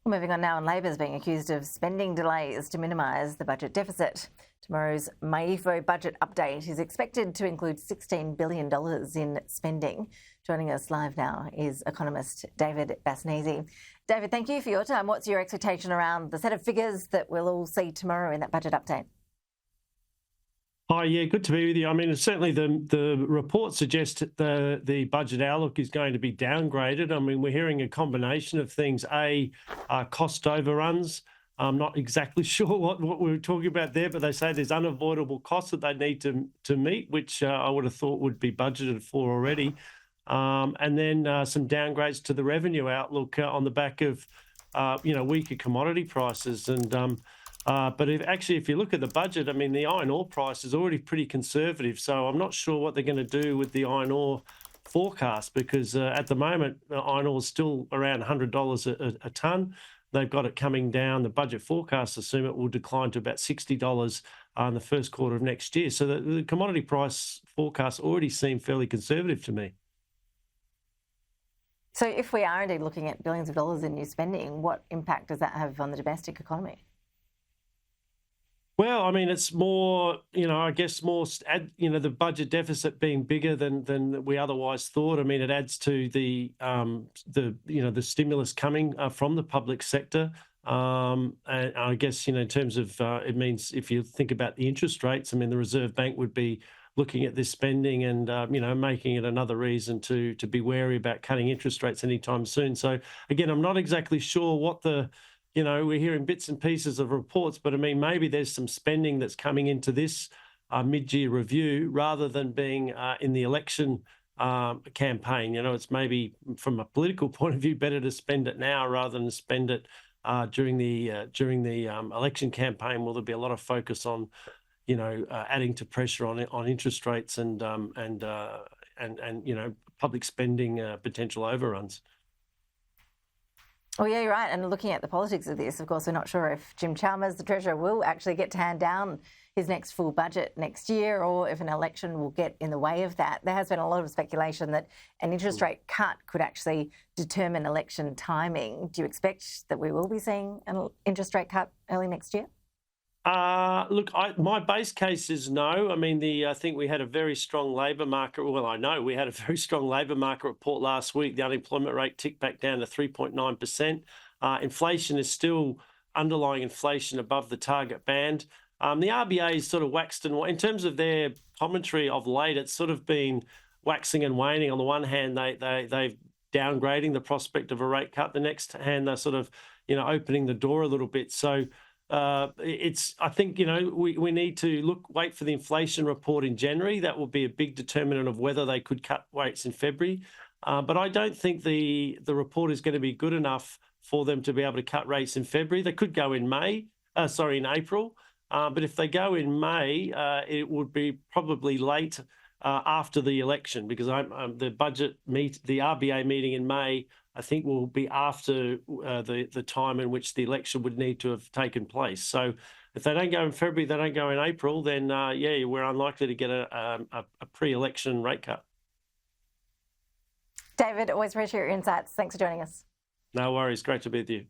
Moving on now, and Labor's being accused of spending delays to minimise the budget deficit. Tomorrow's MYEFO budget update is expected to include $16 billion in spending. Joining us live now is Economist David Bassanese. David, thank you for your time. What's your expectation around the set of figures that we'll all see tomorrow in that budget update? Hi, yeah, good to be with you. I mean, certainly the report suggests that the budget outlook is going to be downgraded. I mean, we're hearing a combination of things. Cost overruns. I'm not exactly sure what we're talking about there, but they say there's unavoidable costs that they need to meet, which I would have thought would be budgeted for already. And then some downgrades to the revenue outlook on the back of, weaker commodity prices. And but if you look at the budget, I mean, the iron ore price is already pretty conservative. So I'm not sure what they're going to do with the iron ore forecast, because at the moment, iron ore is still around $100 a tonne. They've got it coming down. The budget forecasts assume it will decline to about $60 in the first quarter of next year. So the commodity price forecasts already seem fairly conservative to me. So if we are indeed looking at billions of dollars in new spending, what impact does that have on the domestic economy? Well, I mean, it's more, I guess the budget deficit being bigger than we otherwise thought. I mean, it adds to the stimulus coming from the public sector. And I guess, in terms of, it means if you think about the interest rates, I mean, the Reserve Bank would be looking at this spending and, making it another reason to be wary about cutting interest rates anytime soon. So, again, I'm not exactly sure what we're hearing bits and pieces of reports, but I mean, maybe there's some spending that's coming into this mid-year review rather than being in the election campaign. It's maybe from a political point of view better to spend it now rather than spend it during the election campaign. Will there be a lot of focus on, adding to pressure on interest rates and public spending potential overruns? Oh, yeah, you're right. And looking at the politics of this, of course, we're not sure if Jim Chalmers, the Treasurer, will actually get to hand down his next full budget next year, or if an election will get in the way of that. There has been a lot of speculation that an interest rate cut could actually determine election timing. Do you expect that we will be seeing an interest rate cut early next year? Look, my base case is no. I mean, I think we had a very strong labour market. Well, I know we had a very strong labour market report last week. The unemployment rate ticked back down to 3.9%. Inflation is still underlying inflation above the target band. The RBA is sort of waxed and in terms of their commentary of late, it's sort of been waxing and waning. On the one hand, they've downgrading the prospect of a rate cut. The next hand, they're sort of opening the door a little bit. So. I think, we need to wait for the inflation report in January. That will be a big determinant of whether they could cut rates in February. But I don't think the report is going to be good enough for them to be able to cut rates in February. They could go in in April. But if they go in May, it would be probably late after the election, because the RBA meeting in May, I think, will be after the time in which the election would need to have taken place. So if they don't go in February, they don't go in April, then, we're unlikely to get a pre-election rate cut. David, always appreciate your insights. Thanks for joining us. No worries. Great to be with you.